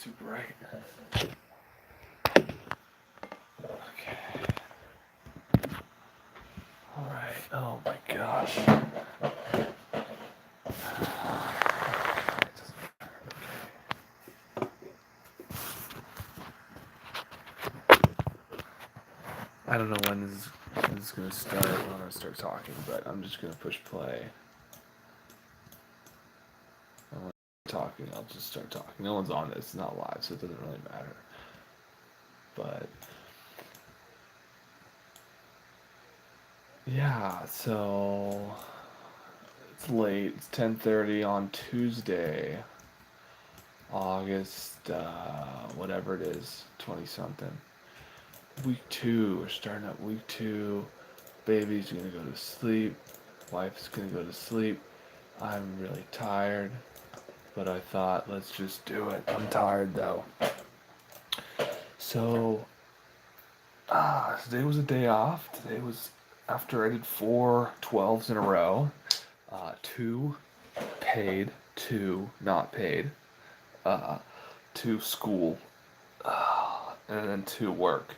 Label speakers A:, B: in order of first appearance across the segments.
A: too bright. Okay. Alright. Oh my gosh. I don't know when this is gonna start, when I'm gonna start talking, but I'm just gonna push play. And when I'm talking, I'll just start talking. No one's on this, it's not live, so it doesn't really matter. But yeah, so it's late. It's 10:30 on Tuesday, August, whatever it is, 20 something. Week 2. We're starting up week 2. Baby's gonna go to sleep. Wife's gonna go to sleep. I'm really tired, but I thought let's just do it. I'm tired though. So, today was a day off. Today was after I did 4 12s in a row. 2 paid, 2 not paid. 2 school, and then 2 work.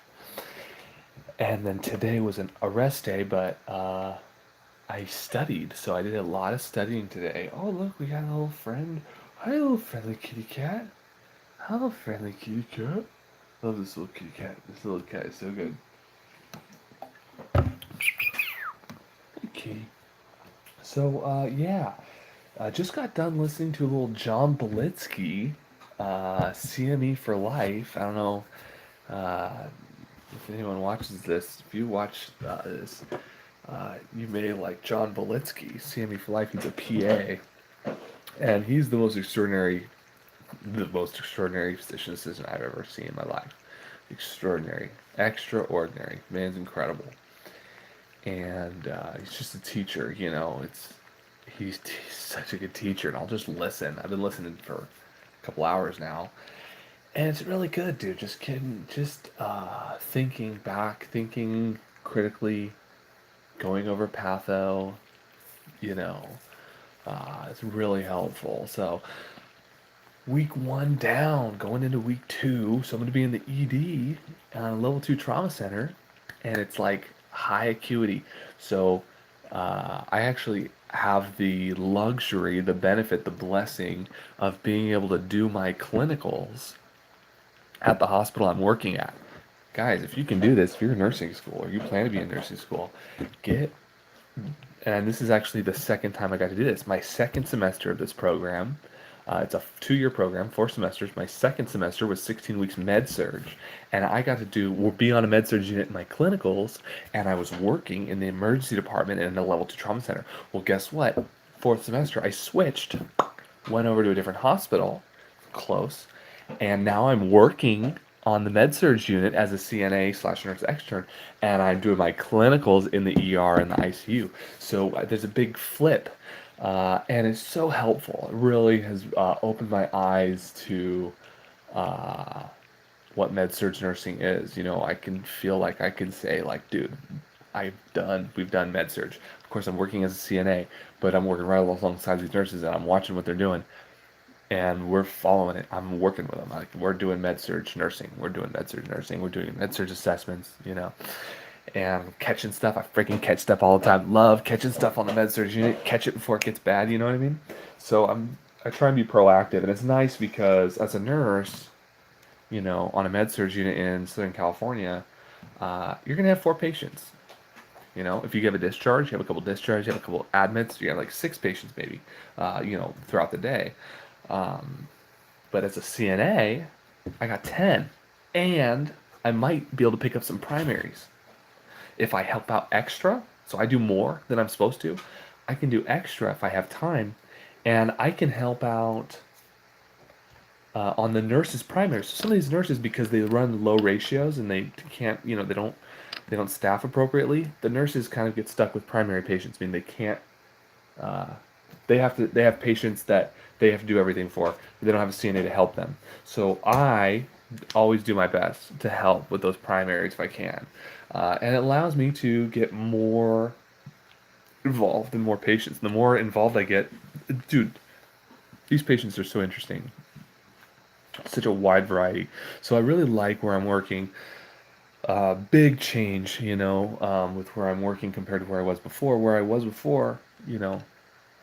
A: And then today was a rest day, but I studied, so I did a lot of studying today. Oh, look, we got a little friend. Hi, little friendly kitty cat. Hello, friendly kitty cat. Love this little kitty cat. This little cat is so good. Okay. So, yeah. I just got done listening to a little John Belitsky, CME for Life. I don't know uh, if anyone watches this. If you watch this, you may like John Belitsky, CME for Life. He's a PA, and he's the most extraordinary physician assistant I've ever seen in my life. Extraordinary, extraordinary. Man's incredible, and he's just a teacher. You know, he's such a good teacher, and I'll just listen. I've been listening for a couple hours now, and it's really good, dude. Just kidding, just thinking back, thinking critically, going over patho. You know, it's really helpful. So week 1 down, going into week 2. So I'm going to be in the ED, level 2 trauma center, and it's like high acuity. So I actually have the luxury, the benefit, the blessing of being able to do my clinicals at the hospital I'm working at. Guys, if you can do this, if you're in nursing school or you plan to be in nursing school, get, and this is actually the second time I got to do this, my second semester of this program. It's a 2-year program, 4 semesters. My second semester was 16 weeks med surge, and I got to be on a med surge unit in my clinicals, and I was working in the emergency department in a level 2 trauma center. Well, guess what? 4th semester, I switched, went over to a different hospital, close, and now I'm working on the med surge unit as a CNA slash nurse extern, and I'm doing my clinicals in the ER and the ICU. So there's a big flip, and it's so helpful. It really has opened my eyes to uh, what med surge nursing is. You know, I can feel like I can say like, dude, we've done med surge. Of course, I'm working as a CNA, but I'm working right alongside these nurses, and I'm watching what they're doing, and we're following it. I'm working with them. Like we're doing med surge nursing. We're doing med surge nursing. We're doing med surge assessments. You know, and catching stuff. I freaking catch stuff all the time. Love catching stuff on the med surge unit. Catch it before it gets bad. You know what I mean? So I try and be proactive, and it's nice because as a nurse, you know, on a med surge unit in Southern California, you're gonna have 4 patients. You know, if you give a discharge, you have a couple discharges, you have a couple admits, you have like 6 patients maybe, you know, throughout the day. Um, but as a CNA, I got 10. And I might be able to pick up some primaries. If I help out extra, so I do more than I'm supposed to, I can do extra if I have time. And I can help out on the nurses' primaries. So some of these nurses, because they run low ratios and they can't, you know, they don't staff appropriately, the nurses kind of get stuck with primary patients, meaning they can't uh, they have patients that they have to do everything for, but they don't have a CNA to help them. So I always do my best to help with those primaries if I can, and it allows me to get more involved in more patients. The more involved I get, dude, these patients are so interesting. such a wide variety. So I really like where I'm working. Big change, with where I'm working compared to where I was before. Where I was before,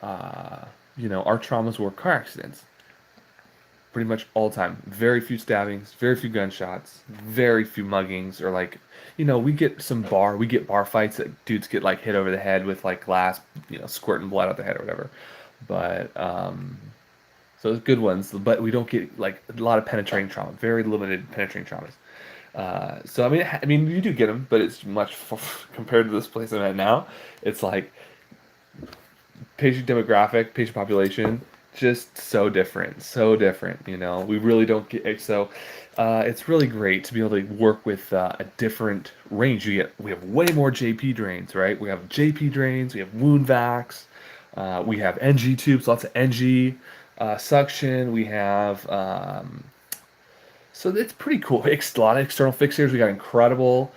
A: uh, our traumas were car accidents, pretty much all the time. Very few stabbings, very few gunshots, very few muggings, or like, we get bar fights that dudes get like hit over the head with like glass, squirting blood out the head or whatever. But so it's good ones, but we don't get like a lot of penetrating trauma, very limited penetrating traumas. So I mean, you do get them, but it's much compared to this place I'm at now. It's like patient demographic, patient population, just so different, so different. We really don't get so. It's really great to be able to work with a different range. We have way more JP drains, right? We have JP drains, we have wound vacs, we have NG tubes, lots of NG suction. We have so it's pretty cool. A lot of external fixators. We got incredible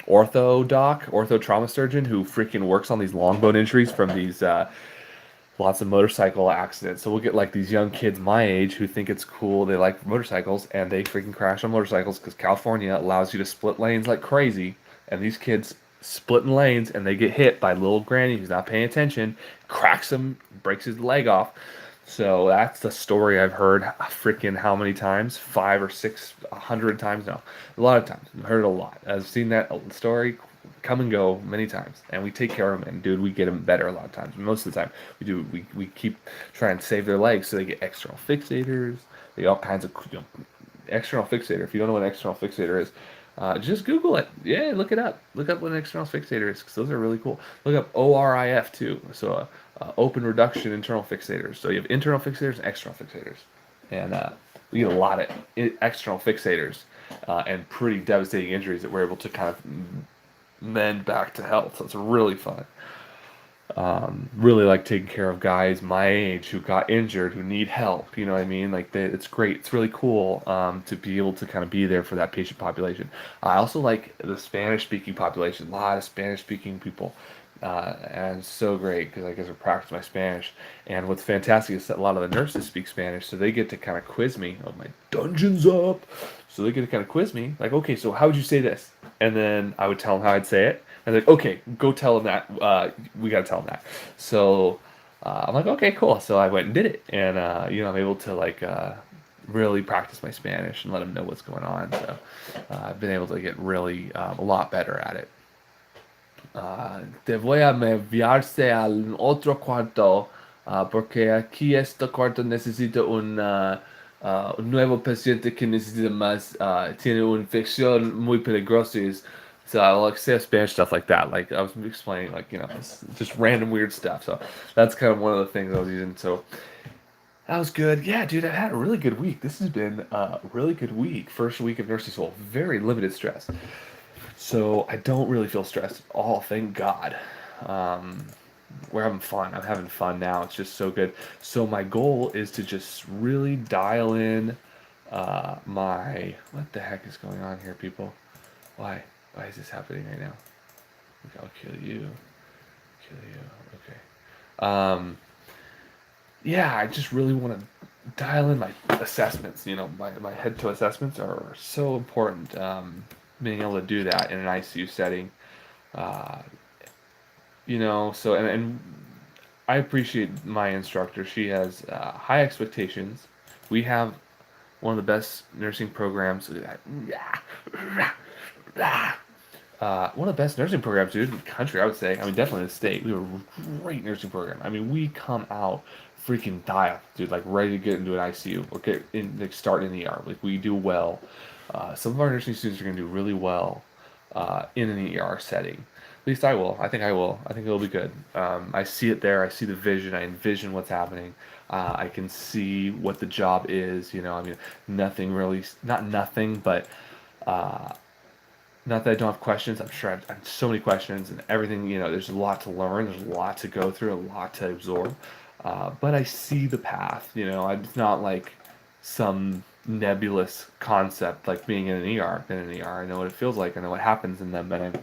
A: ortho trauma surgeon who freaking works on these long bone injuries from these lots of motorcycle accidents. So we'll get like these young kids my age who think it's cool. They like motorcycles and they freaking crash on motorcycles because California allows you to split lanes like crazy. And these kids splitting lanes and they get hit by little granny who's not paying attention, cracks him, breaks his leg off. So that's the story I've heard freaking how many times? 500 or 600 times now. A lot of times. I've heard it a lot. I've seen that story come and go many times. And we take care of them. And dude, we get them better a lot of times. Most of the time, we do. We keep trying to save their legs. So they get external fixators. They get all kinds of external fixator. If you don't know what an external fixator is, just Google it. Yeah, look it up. Look up what an external fixator is because those are really cool. Look up ORIF too. So open reduction internal fixators. So you have internal fixators and external fixators, and we get a lot of external fixators and pretty devastating injuries that we're able to kind of mend back to health. So it's really fun. Really like taking care of guys my age who got injured, who need help. You know what I mean? Like it's great. It's really cool to be able to kind of be there for that patient population. I also like the Spanish-speaking population. A lot of Spanish-speaking people, and it's so great because I get to practice my Spanish. And what's fantastic is that a lot of the nurses speak Spanish, so they get to kind of quiz me. Oh, my dungeon's up. So they get to kind of quiz me, like, okay, so how would you say this? And then I would tell them how I'd say it. And they're like, okay, go tell them that. We got to tell them that. So I'm like, okay, cool. So I went and did it. And, I'm able to, like, really practice my Spanish and let them know what's going on. So I've been able to get really a lot better at it. Te voy a enviarse al otro cuarto porque aquí este cuarto necesita un nuevo paciente que necesita más, tiene una infección muy peligrosa. So I like say Spanish stuff like that. Like I was explaining, like just random weird stuff. So that's kind of one of the things I was using. So that was good. Yeah, dude, I had a really good week. This has been a really good week. First week of nursing school, very limited stress. So I don't really feel stressed at all, thank God. Um, we're having fun. I'm having fun now. It's just so good. So my goal is to just really dial in my what the heck is going on here, people? Why? Why is this happening right now? Okay, I'll kill you. Kill you. Okay. Yeah, I just really want to dial in my assessments. My head to assessments are so important. Being able to do that in an ICU setting. Uh, so and I appreciate my instructor. She has high expectations. We have one of the best nursing programs. One of the best nursing programs, dude, in the country, I would say. I mean, definitely in the state. We have a great nursing program. I mean, we come out freaking dial, dude, like ready to get into an ICU or get in, like start in the ER. Like we do well. Some of our nursing students are going to do really well in an ER setting. At least I will. I think I will. I think it'll be good. I see it there. I see the vision. I envision what's happening. I can see what the job is. I mean, nothing really, not nothing, but not that I don't have questions. I'm sure I have so many questions and everything. There's a lot to learn. There's a lot to go through, a lot to absorb. But I see the path. It's not like some nebulous concept like being in an ER. I've been in an ER. I know what it feels like. I know what happens in them. And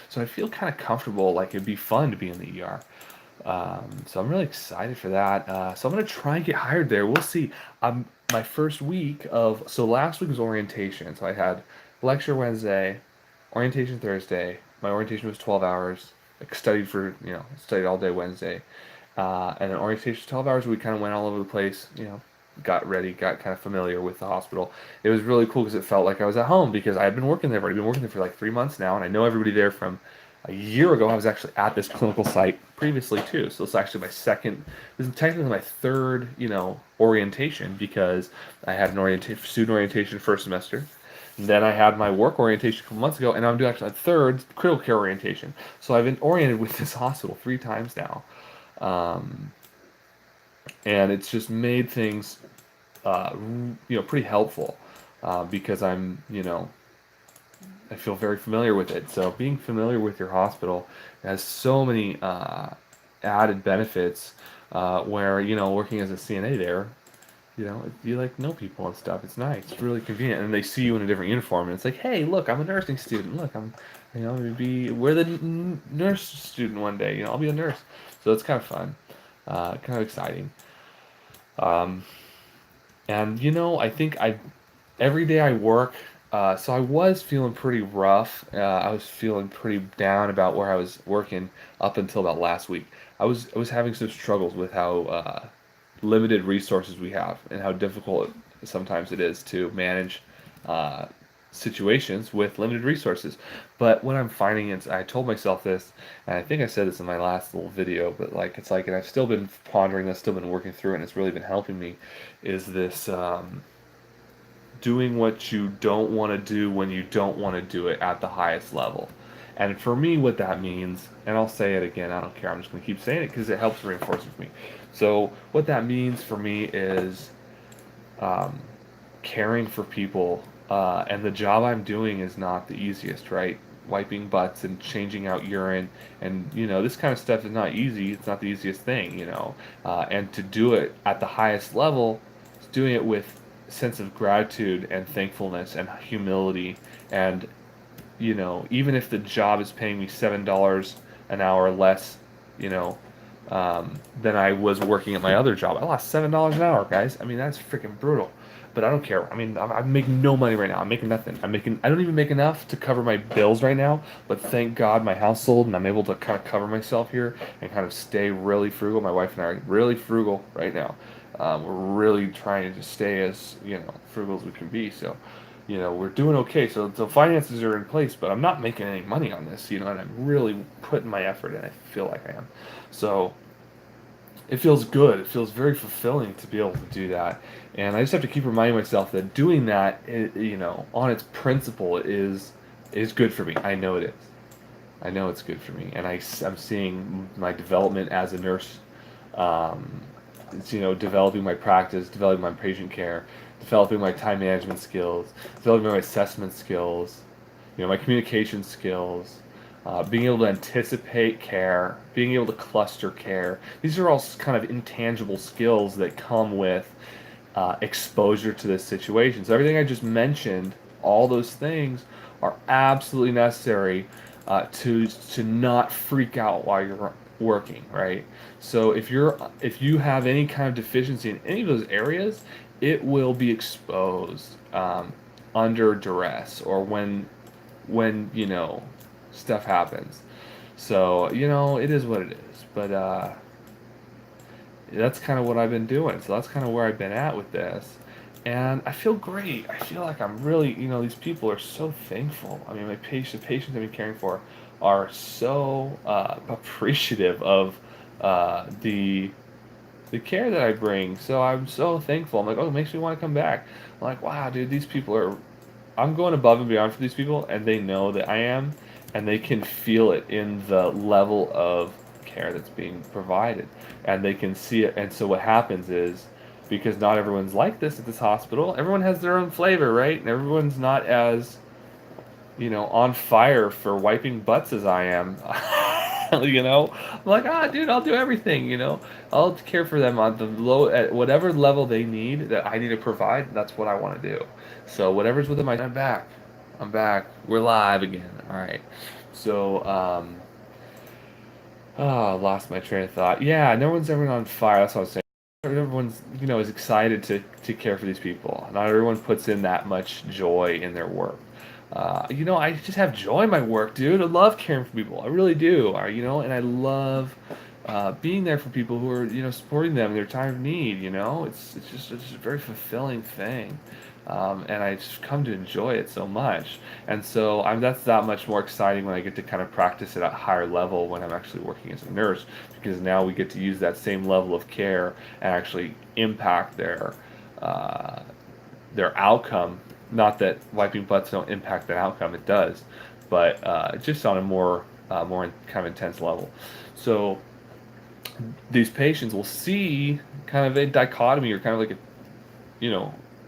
A: so I feel kind of comfortable. Like it'd be fun to be in the ER. So I'm really excited for that. So I'm gonna try and get hired there. We'll see. my first week of, so last week was orientation. So I had lecture Wednesday, orientation Thursday. My orientation was 12 hours. I studied for, studied all day Wednesday. And then orientation 12 hours. We kind of went all over the place, got ready, got kind of familiar with the hospital. It was really cool because it felt like I was at home because I had been working there. I've already been working there for like 3 months now, and I know everybody there from a year ago. I was actually at this clinical site previously too. So it's actually my second, this is technically my third, orientation because I had an student orientation first semester. And then I had my work orientation a couple months ago, and I'm doing actually a third critical care orientation. So I've been oriented with this hospital 3 times now. Um, and it's just made things pretty helpful because I feel very familiar with it. So being familiar with your hospital has so many added benefits. Where working as a CNA there, you like know people and stuff. It's nice. It's really convenient, and they see you in a different uniform, and it's like, hey, look, I'm a nursing student. Look, I'm, maybe we're the nurse student one day. I'll be a nurse. So it's kind of fun, kind of exciting. Um, and I think every day I work. So I was feeling pretty rough. I was feeling pretty down about where I was working up until about last week. I was having some struggles with how limited resources we have and how difficult sometimes it is to manage uh, situations with limited resources. But what I'm finding is, I told myself this, and I think I said this in my last little video, but like it's like, and I've still been pondering this, still been working through it, and it's really been helping me. Is this doing what you don't want to do when you don't want to do it at the highest level? And for me, what that means, and I'll say it again, I don't care, I'm just going to keep saying it because it helps reinforce it for me. So, what that means for me is um, caring for people, and the job I'm doing is not the easiest, right? Wiping butts and changing out urine, and this kind of stuff is not easy. It's not the easiest thing, and to do it at the highest level, doing it with sense of gratitude and thankfulness and humility, and even if the job is paying me $7 an hour less, you know, than I was working at my other job. I lost $7 an hour, guys. I mean, that's freaking brutal. But I don't care. I mean, I'm making no money right now. I'm making nothing. I don't even make enough to cover my bills right now. But thank God my house sold, and I'm able to kind of cover myself here and kind of stay really frugal. My wife and I are really frugal right now. We're really trying to stay as frugal as we can be. So, we're doing okay. So the finances are in place, but I'm not making any money on this, and I'm really putting my effort in. I feel like I am. So it feels good. It feels very fulfilling to be able to do that. And I just have to keep reminding myself that doing that, on its principle is good for me. I know it is. I know it's good for me, and I'm seeing my development as a nurse. Um, it's developing my practice, developing my patient care, developing my time management skills, developing my assessment skills, my communication skills, being able to anticipate care, being able to cluster care. These are all kind of intangible skills that come with exposure to this situation. So everything I just mentioned, all those things are absolutely necessary to not freak out while you're working, right? So if you have any kind of deficiency in any of those areas, it will be exposed under duress or when stuff happens. So it is what it is. But that's kind of what I've been doing. So that's kind of where I've been at with this. And I feel great. I feel like I'm really, these people are so thankful. I mean, the patients I've been caring for are so appreciative of the care that I bring. So I'm so thankful. I'm like, oh, it makes me want to come back. I'm like, wow, dude, these people are. I'm going above and beyond for these people, and they know that I am, and they can feel it in the level of care that's being provided, and they can see it. And so what happens is, because not everyone's like this at this hospital, everyone has their own flavor, right? And everyone's not as on fire for wiping butts as I am. I'm like, dude, I'll do everything, I'll care for them on the low, at whatever level they need that I need to provide. That's what I want to do. So whatever's within my, I'm back. I'm back. We're live again. All right. So, lost my train of thought. Yeah, no one's ever on fire. That's what I was saying. everyone's is excited to care for these people. Not everyone puts in that much joy in their work. I just have joy in my work, dude. I love caring for people. I really do. And I love being there for people who are supporting them in their time of need. It's just a very fulfilling thing. And I just come to enjoy it so much. And so that's that much more exciting when I get to kind of practice it at a higher level when I'm actually working as a nurse, because now we get to use that same level of care and actually impact uh, their outcome. Not that wiping butts don't impact that outcome; it does, but just on a more kind of intense level. So these patients will see kind of a dichotomy, or kind of like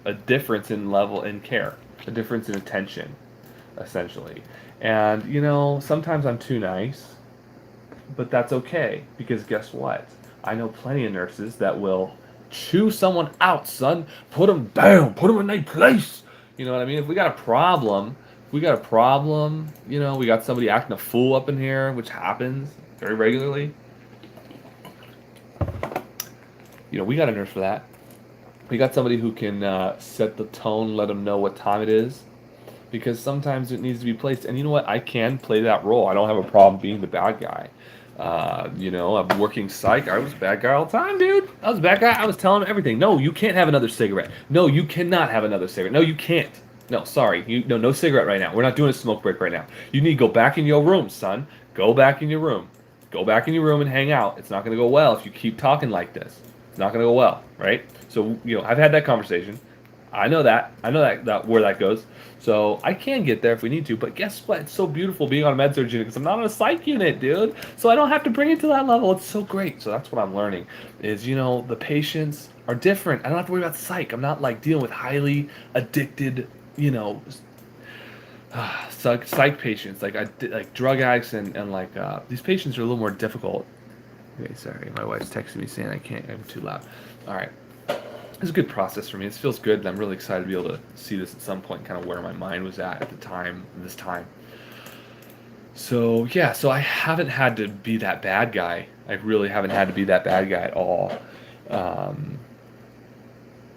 A: a difference in level in care, a difference in attention, essentially. And sometimes I'm too nice, but that's okay, because guess what? I know plenty of nurses that will chew someone out, son. Put them down. Put them in their place. You know what I mean? If we got a problem, we got somebody acting a fool up in here, which happens very regularly. We got a nurse for that. We got somebody who can set the tone, let them know what time it is, because sometimes it needs to be placed. And you know what? I can play that role. I don't have a problem being the bad guy. I'm working psych. I was a bad guy all the time, dude. I was a bad guy. I was telling him everything. No, you can't have another cigarette. No, you cannot have another cigarette. No, you can't. No, sorry. No cigarette right now. We're not doing a smoke break right now. You need to go back in your room, son. Go back in your room. Go back in your room and hang out. It's not going to go well if you keep talking like this. It's not going to go well, right? So, I've had that conversation. I know that. I know that where that goes. So I can get there if we need to. But guess what? It's so beautiful being on a med surg unit because I'm not on a psych unit, dude. So I don't have to bring it to that level. It's so great. So that's what I'm learning is, the patients are different. I don't have to worry about psych. I'm not like dealing with highly addicted, psych patients, like drug addicts and like these patients are a little more difficult. Okay, sorry. My wife's texting me saying I'm too loud. All right. It's a good process for me. It feels good, and I'm really excited to be able to see this at some point, kind of where my mind was at the time, this time. So yeah, so I haven't had to be that bad guy. I really haven't had to be that bad guy at all. Um,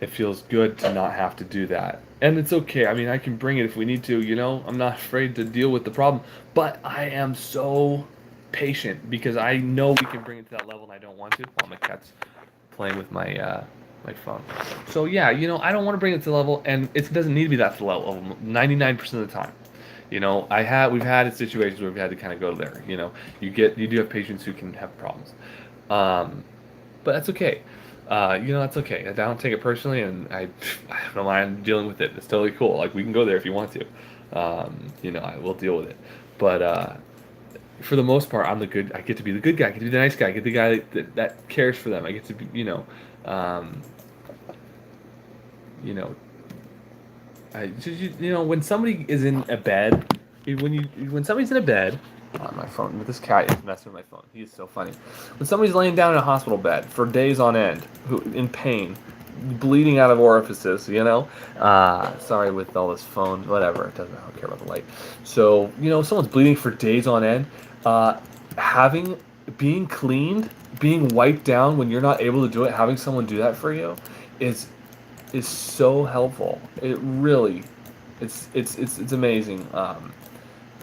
A: it feels good to not have to do that, and it's okay. I mean, I can bring it if we need to. I'm not afraid to deal with the problem, but I am so patient because I know we can bring it to that level, and I don't want to. While my cat's playing with my phone. So yeah, I don't want to bring it to the level, and it doesn't need to be that level 99% of the time. We've had situations where we've had to kind of go there. You do have patients who can have problems, but that's okay. That's okay. I don't take it personally, and I don't mind dealing with it. It's totally cool. Like we can go there if you want to. I will deal with it, but for the most part, I'm the good. I get to be the good guy. I get to be the nice guy. I get the guy that cares for them. I get to be, um, you know, when somebody is in a bed, when somebody's in a bed, on my phone, this cat is messing with my phone. He is so funny. When somebody's laying down in a hospital bed for days on end, in pain, bleeding out of orifices, sorry with all this phone, whatever. It doesn't. I don't care about the light. So someone's bleeding for days on end, being cleaned, being wiped down when you're not able to do it, having someone do that for you, is so helpful. It really, it's amazing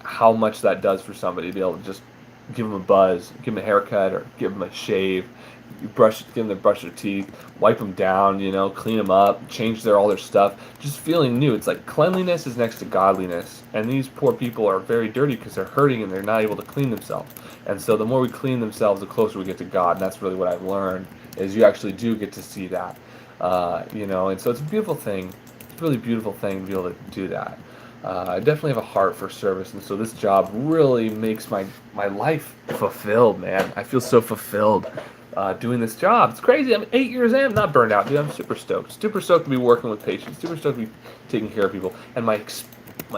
A: how much that does for somebody to be able to just give them a buzz, give them a haircut, or give them a shave. Give them to brush their teeth, wipe them down, clean them up, change all their stuff, just feeling new. It's like cleanliness is next to godliness, and these poor people are very dirty because they're hurting and they're not able to clean themselves. And so the more we clean themselves, the closer we get to God. And that's really what I've learned is you actually do get to see that, And so it's a beautiful thing. It's a really beautiful thing to be able to do that. I definitely have a heart for service, and so this job really makes my life fulfilled, man. I feel so fulfilled doing this job. It's crazy. I'm 8 years in. I'm not burned out, dude. I'm super stoked. Super stoked to be working with patients. Super stoked to be taking care of people. And my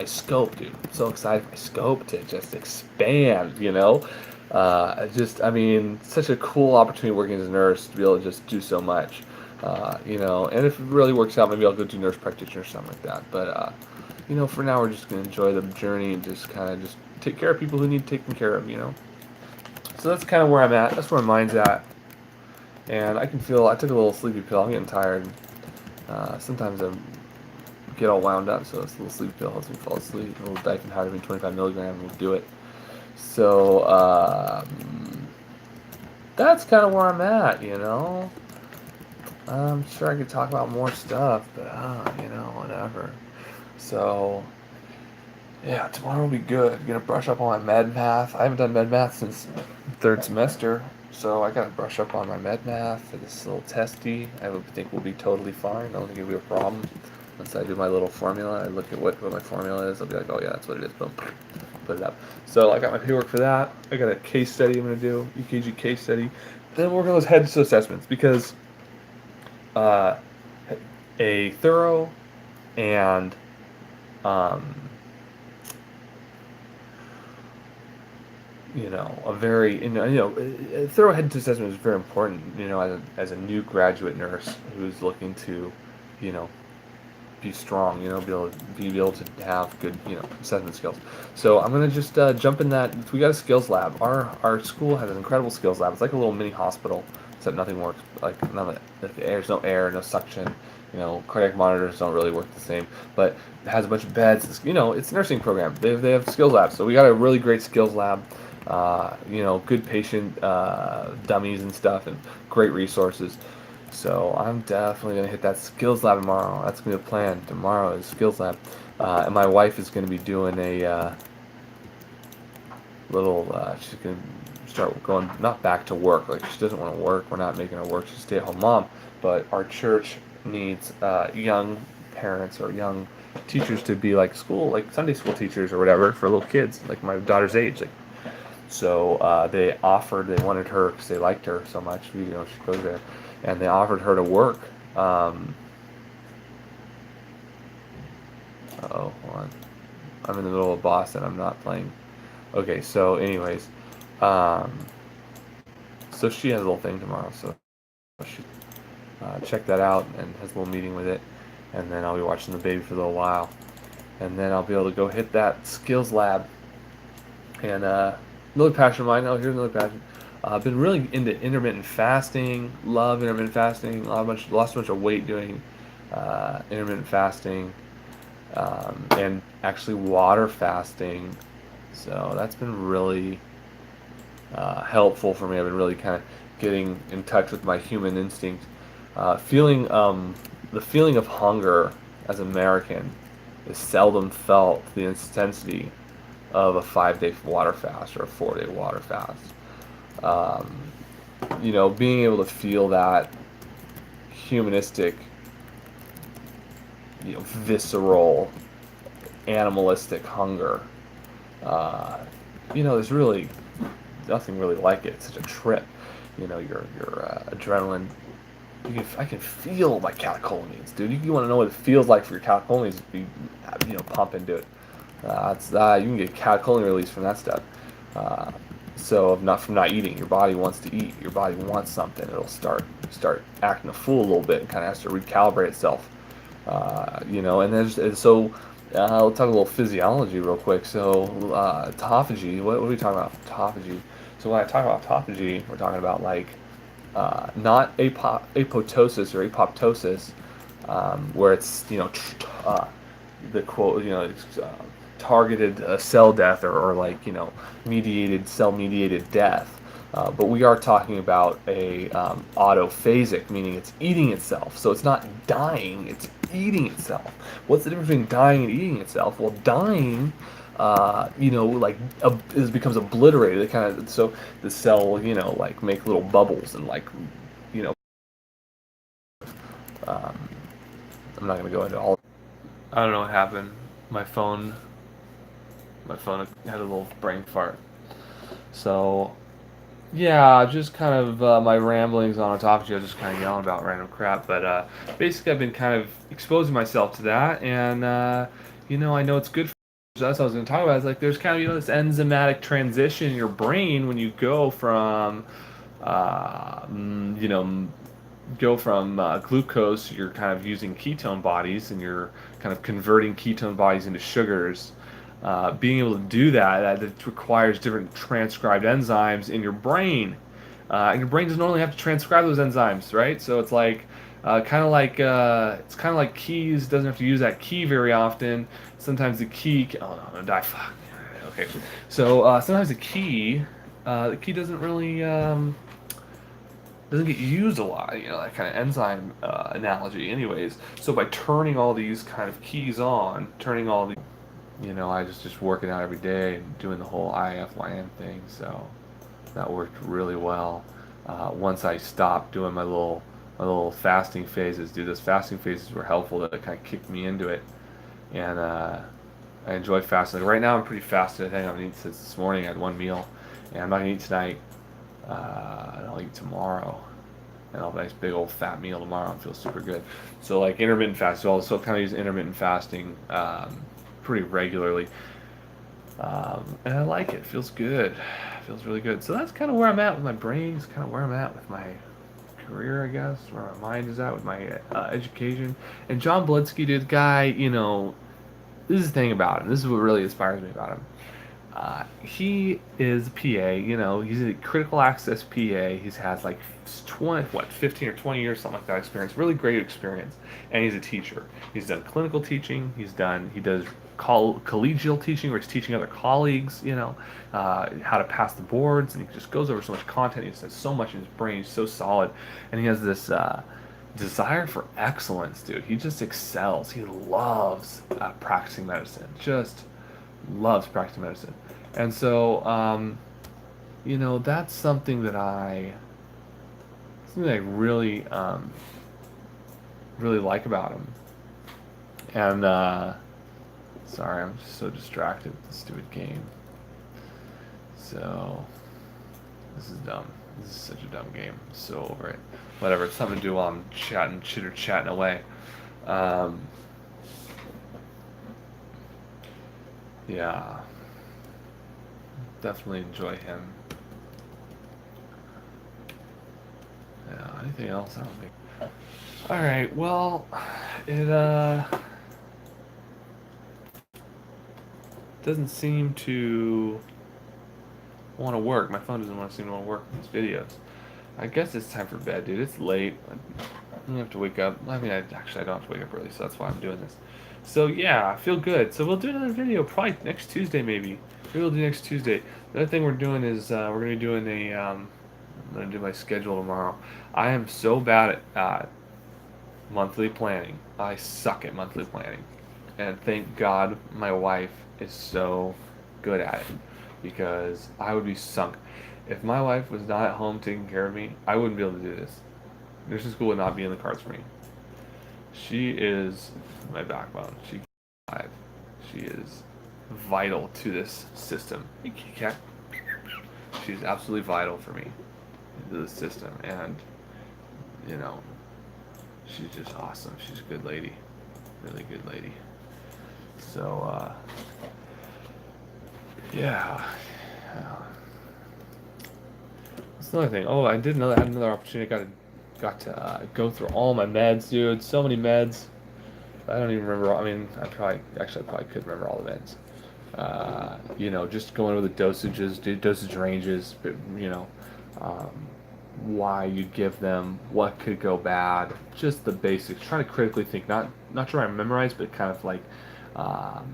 A: scope, dude. I'm so excited for my scope to just expand, such a cool opportunity working as a nurse to be able to just do so much, And if it really works out, maybe I'll go do nurse practitioner or something like that. But, for now we're just going to enjoy the journey and just kind of just take care of people who need taken care of, So that's kind of where I'm at. That's where my mind's at. And I can feel, I took a little sleepy pill. I'm getting tired. Sometimes I get all wound up, so this little sleepy pill helps me fall asleep. A little diphenhydramine 25 milligrams will do it. So that's kind of where I'm at, you know. I'm sure I could talk about more stuff, but whatever. So yeah, tomorrow will be good. I'm gonna brush up on my med math. I haven't done med math since third semester, so I gotta brush up on my med math for this little testy. I think we'll be totally fine. I don't think it'll be a problem. Once I do my little formula, I look at what my formula is. I'll be like, oh yeah, that's what it is. Boom, put it up. So I got my paperwork for that. I got a case study I'm gonna do, EKG case study. Then we're gonna head to assessments because uh, a thorough and um, a very, a thorough head assessment is very important, as a new graduate nurse who's looking to, you know, be strong, be able to have good, assessment skills. So I'm gonna just jump in that. We got a skills lab. Our school has an incredible skills lab. It's like a little mini hospital, except nothing works. Like none of it. There's no air, no suction. Cardiac monitors don't really work the same, but it has a bunch of beds. It's a nursing program. They have skills labs. So we got a really great skills lab. Good patient dummies and stuff, and great resources. So I'm definitely gonna hit that skills lab tomorrow. That's gonna be the plan. Tomorrow is skills lab, and my wife is gonna be doing a little. She's gonna start going not back to work. Like she doesn't want to work. We're not making her work. She's a stay-at-home mom. But our church needs young parents or young teachers to be like like Sunday school teachers or whatever for little kids, like my daughter's age. So they wanted her because they liked her so much. She goes there, and they offered her to work. Hold on. I'm in the middle of Boston. I'm not playing. Okay, so anyways, um, so she has a little thing tomorrow. So she check that out and has a little meeting with it, and then I'll be watching the baby for a little while, and then I'll be able to go hit that skills lab. And another passion of mine. Oh, here's another passion. I've been really into intermittent fasting. Love intermittent fasting. Lost a bunch of weight doing intermittent fasting, and actually water fasting. So that's been really helpful for me. I've been really kind of getting in touch with my human instinct. The feeling of hunger as an American is seldom felt the intensity of a 5-day water fast or a 4-day water fast. Um, Being able to feel that humanistic, visceral, animalistic hunger. There's really nothing really like it. It's such a trip. Your adrenaline. I can feel my catecholamines, dude. You want to know what it feels like for your catecholamines to be, pump into it. You can get catecholamine release from that stuff. So from not eating, your body wants to eat. Your body wants something. It'll start acting a fool a little bit and kind of has to recalibrate itself. And so I'll talk a little physiology real quick. So autophagy. What are we talking about? Autophagy. So when I talk about autophagy, we're talking about like not apoptosis or apoptosis, where it's the quote it's, targeted cell death or like mediated cell mediated death. But we are talking about a autophasic, meaning it's eating itself. So it's not dying; it's eating itself. What's the difference between dying and eating itself? Well, dying, becomes obliterated. It kind of so the cell, like make little bubbles and you know, um, I'm not gonna go into all. I don't know what happened. My phone had a little brain fart. So yeah, just kind of my ramblings on autophagy. I was just kind of yelling about random crap, but basically I've been kind of exposing myself to that, and I know it's good for. So that's what I was going to talk about. It's like there's kind of this enzymatic transition in your brain when you uh, mm, you know, go from glucose. You're kind of using ketone bodies, and you're kind of converting ketone bodies into sugars. Being able to do that, it requires different transcribed enzymes in your brain. And your brain doesn't only have to transcribe those enzymes, right? So it's like it's kind of like keys. Doesn't have to use that key very often. Sometimes the key. Oh no, I'm gonna die. Fuck. Okay. So sometimes the key doesn't really doesn't get used a lot. You know, that kind of enzyme analogy, anyways. So by turning all these kind of keys on, turning all the, you know, I just working out every day and doing the whole IFYM thing. So that worked really well. Once I stopped doing my little fasting phases, dude, those fasting phases were helpful. That kind of kicked me into it, and I enjoy fasting. Like right now, I'm pretty fasted. I think I've been eating since this morning. I had one meal, and I'm not gonna eat tonight. And I'll eat tomorrow, and I'll have a nice big old fat meal tomorrow and feel super good. So like intermittent fasting, so also kind of use intermittent fasting pretty regularly. And I like it. It feels good. It feels really good. So that's kind of where I'm at with my brain. It's kind of where I'm at with my career, I guess. Where my mind is at with my education. And John Blitzky, dude, the guy, you know, this is the thing about him. This is what really inspires me about him. He is a PA, you know, he's a critical access PA. He's had like 20, what, 15 or 20 years, something like that experience. Really great experience. And he's a teacher. He's done clinical teaching. He does collegial teaching where he's teaching other colleagues, you know, how to pass the boards. And he just goes over so much content. He says so much in his brain. He's so solid. And he has this, desire for excellence, dude. He just excels. He loves practicing medicine. Just loves practicing medicine. And so, you know, that's something that I really, really like about him. And, sorry, I'm just so distracted with the stupid game. So, this is dumb. This is such a dumb game. I'm so over it. Whatever, it's something to do while I'm chitter chatting away. Um, yeah, definitely enjoy him. Yeah, anything else? I don't think. All right. Well, it doesn't seem to want to work. My phone doesn't want to seem to want to work in these videos. I guess it's time for bed, dude. It's late. I'm gonna have to wake up. I mean, actually I don't have to wake up early, so that's why I'm doing this. So yeah, I feel good. So we'll do another video probably next Tuesday, maybe. Maybe we'll do next Tuesday. The other thing we're doing is we're gonna be doing a. I'm gonna do my schedule tomorrow. I am so bad at monthly planning. I suck at monthly planning, and thank God my wife is so good at it because I would be sunk. If my wife was not at home taking care of me, I wouldn't be able to do this. Nursing school would not be in the cards for me. She is my backbone. She is vital to this system. Hey, kitty cat. She's absolutely vital for me into the system, and you know, she's just awesome. She's a good lady, really good lady. So yeah. That's another thing. Oh, I had another opportunity. Got to go through all my meds, dude. So many meds. I don't even remember. I mean, I probably could remember all the meds. You know, just going over the dosages, dosage ranges, but, you know, um, why you give them, what could go bad, just the basics. Trying to critically think, not trying to memorize, but kind of like, um,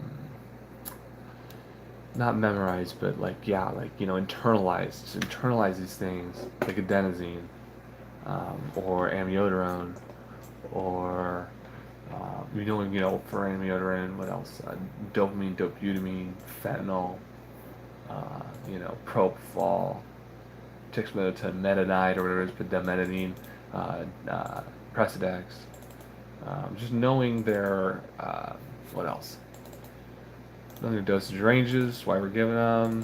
A: not memorize, but like yeah, like you know, internalize these things like adenosine, or amiodarone, or you know, for amiodarone, what else? Dopamine, dobutamine, fentanyl, you know, propofol, dexmedetomidine, metadide, or whatever it is, but dometadine, Precedex. Just knowing their what else? Knowing their dosage ranges, why we're giving them,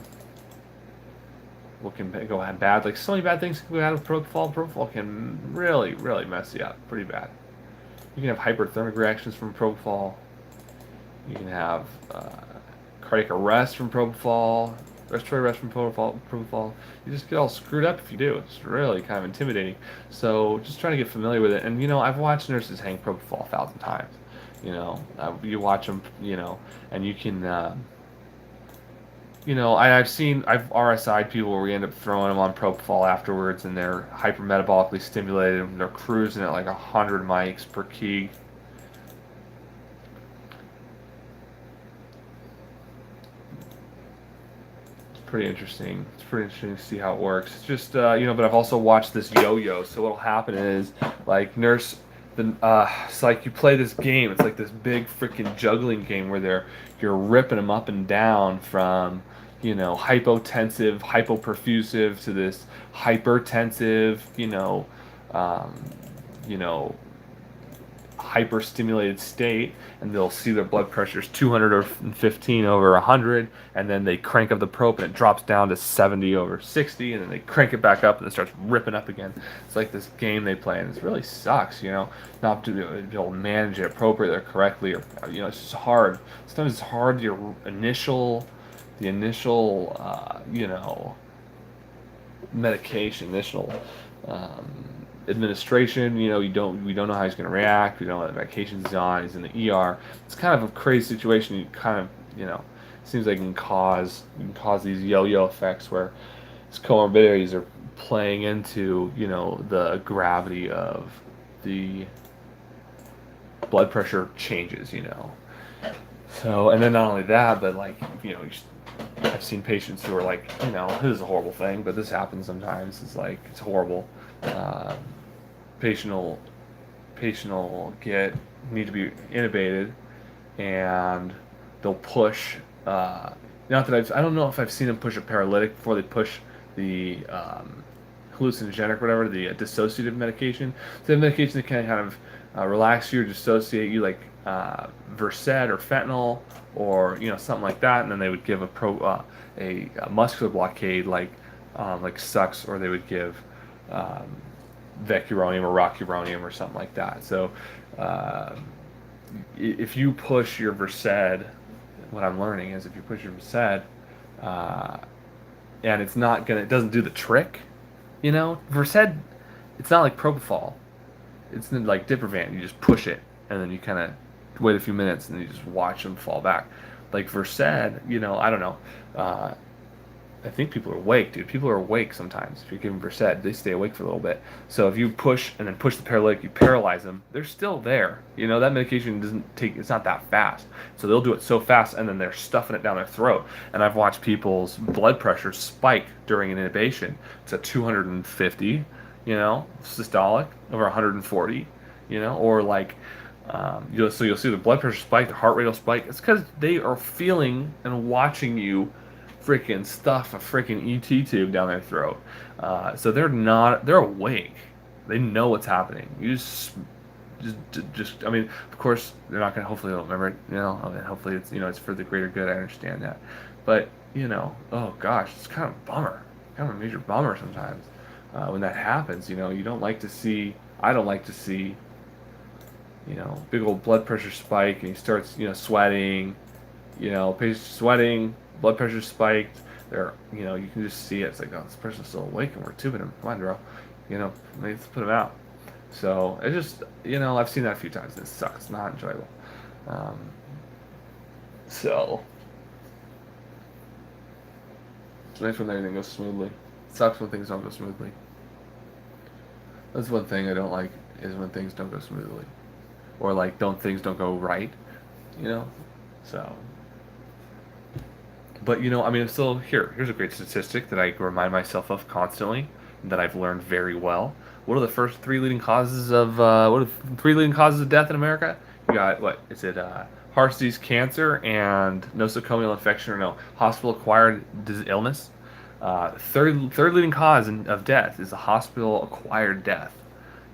A: what can go bad. Like so many bad things can go bad with propofol. Propofol can really, really mess you up pretty bad. You can have hyperthermic reactions from propofol. You can have cardiac arrest from propofol, respiratory arrest from propofol. You just get all screwed up if you do. It's really kind of intimidating. So just trying to get familiar with it. And you know, I've watched nurses hang propofol 1,000 times. You know, you watch them, you know, and you can I've RSI'd people where we end up throwing them on propofol afterwards, and they're hypermetabolically stimulated, and they're cruising at like 100 mics per kg. Pretty interesting. It's pretty interesting to see how it works. It's just but I've also watched this yo-yo. So what'll happen is like it's like you play this game. It's like this big freaking juggling game where you're ripping them up and down from hypotensive, hypoperfusive to this hypertensive, um, you know hyper-stimulated state, and they'll see their blood pressure's 215 over 100, and then they crank up the probe and it drops down to 70 over 60, and then they crank it back up and it starts ripping up again. It's like this game they play, and it really sucks, not to be able to manage it appropriately or correctly, or it's just hard. Sometimes it's hard. The initial, medication, initial um, administration. We don't know how he's going to react. We don't know what medications he's on. He's in the ER. It's kind of a crazy situation. You kind of seems like it can cause these yo-yo effects where his comorbidities are playing into the gravity of the blood pressure changes. So, and then not only that, but like I've seen patients who are like, this is a horrible thing, but this happens sometimes. It's horrible. Uh, patient will need to be intubated, and they'll push. Not that I don't know if I've seen them push a paralytic before they push the hallucinogenic, whatever, the dissociative medication. So the medication that can kind of relax you or dissociate you, like Versed or fentanyl or something like that, and then they would give a muscular blockade like Sux, or they would give um, Vecuronium or Rocuronium or something like that. So uh, if you push your Versed, what I'm learning is if you push your Versed, uh, and it doesn't do the trick, Versed, it's not like propofol. It's like Diprivan. You just push it, and then you kind of wait a few minutes, and then you just watch them fall back. Like Versed, I don't know. I think people are awake, dude. People are awake sometimes. If you're giving Versed, they stay awake for a little bit. So if you push and then push the paralytic, you paralyze them. They're still there. That medication it's not that fast. So they'll do it so fast, and then they're stuffing it down their throat. And I've watched people's blood pressure spike during an intubation. It's at 250, systolic, over 140, or like, you'll see the blood pressure spike, the heart rate will spike. It's because they are feeling and watching you freaking stuff a freaking ET tube down their throat. So they're awake. They know what's happening. You just, I mean, of course, they're not going to, hopefully they'll remember it, I mean, hopefully it's for the greater good. I understand that. But, oh gosh, it's kind of a bummer, kind of a major bummer sometimes when that happens. You don't like to see, I don't like to see, big old blood pressure spike, and he starts, sweating, patient's sweating, blood pressure spiked. You can just see it. It's like, oh, this person's still awake, and we're tubing him. Come on, bro. Let's put him out. So it just, I've seen that a few times, and it sucks. It's not enjoyable. Um, so it's nice when everything goes smoothly. It sucks when things don't go smoothly. That's one thing I don't like, is when things don't go smoothly, or like things don't go right. So. But I mean, I'm still here. Here's a great statistic that I remind myself of constantly, that I've learned very well. What are the first three leading causes of death in America? You got what? Is it heart disease, cancer, and nosocomial infection, or no, hospital-acquired illness? Third leading cause of death is a hospital-acquired death.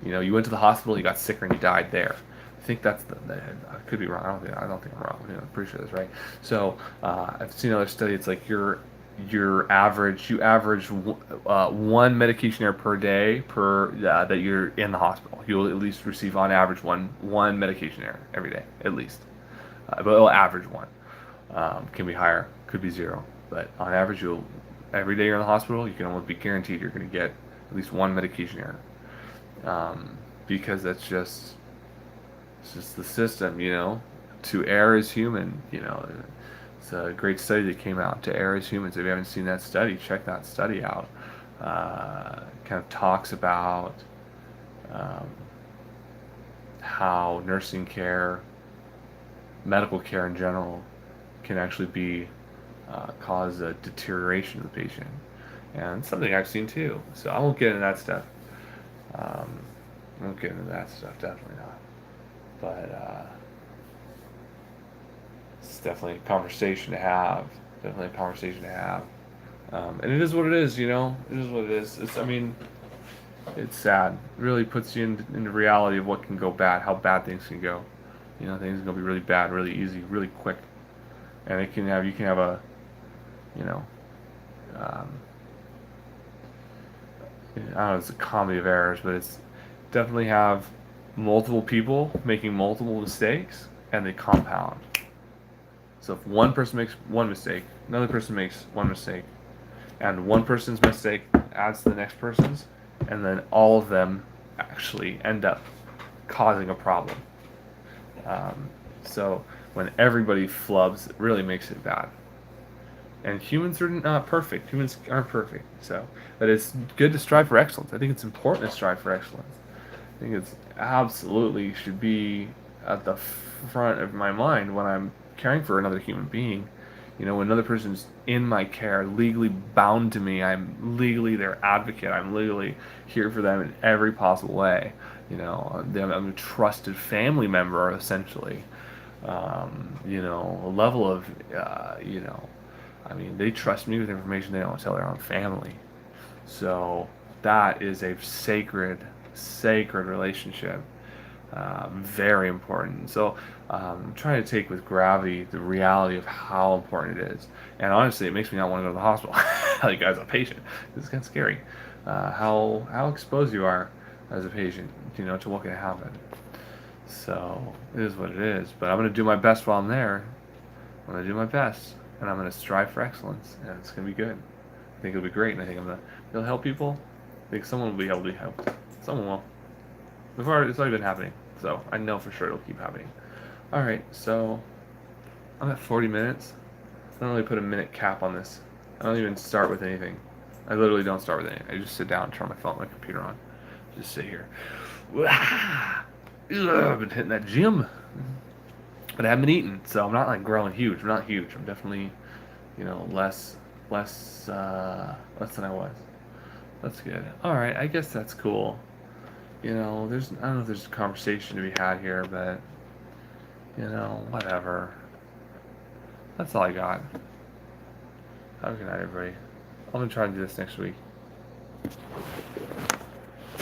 A: You went to the hospital, you got sicker, and you died there. I think that's I could be wrong. I don't think I'm wrong. I'm pretty sure that's right. So I've seen another study. It's like you average one medication error per day that you're in the hospital. You'll at least receive on average one medication error every day, at least. But it'll average one. Can be higher, could be zero, but on average, every day you're in the hospital, you can almost be guaranteed you're going to get at least one medication error, because it's just the system. To err is human. It's a great study that came out to Err as Humans. If you haven't seen that study, check that study out. Kind of talks about um, how nursing care, medical care in general, can actually be cause a deterioration of the patient, and it's something I've seen too. So I won't get into that stuff. Um, I won't get into that stuff. Definitely not. But it's definitely a conversation to have. Definitely a conversation to have. And it is what it is. You know, it is what it is. It's. I mean, it's sad. It really puts you into reality of what can go bad, how bad things can go. You know, things can go be really bad, really easy, really quick, and it can have you can have a, you know, um, I don't know, it's a comedy of errors, but it's definitely have multiple people making multiple mistakes and they compound. So if one person makes one mistake, another person makes one mistake, and one person's mistake adds to the next person's, and then all of them actually end up causing a problem. Um, so when everybody flubs, it really makes it bad. And humans are not perfect. Humans aren't perfect. So, but it's good to strive for excellence. I think it's important to strive for excellence. I think it's absolutely should be at the front of my mind when I'm caring for another human being. You know, when another person's in my care, legally bound to me, I'm legally their advocate. I'm legally here for them in every possible way. You know, I'm a trusted family member, essentially. You know, a level of, you know, I mean, they trust me with information they don't tell their own family. So that is a sacred, sacred relationship. Very important. So I'm trying to take with gravity the reality of how important it is. And honestly, it makes me not want to go to the hospital, like as a patient. It's kind of scary how exposed you are as a patient, you know, to what can happen. So it is what it is. But I'm going to do my best while I'm there. I'm going to do my best, and I'm going to strive for excellence, and it's going to be good. I think it'll be great, and I think I'm going to be able to help people. I think someone will be able to be helped. Someone will. Before it's already been happening, so I know for sure it'll keep happening. All right, so I'm at 40 minutes. I don't really put a minute cap on this. I don't even start with anything. I literally don't start with anything. I just sit down, and turn my phone, my computer on, just sit here. I've been hitting that gym, but I haven't been eating, so I'm not like growing huge. I'm not huge. I'm definitely, you know, less than I was. That's good. All right, I guess that's cool. You know, I don't know if there's a conversation to be had here, but you know, whatever. That's all I got. Have a good night, everybody. I'm gonna try to do this next week.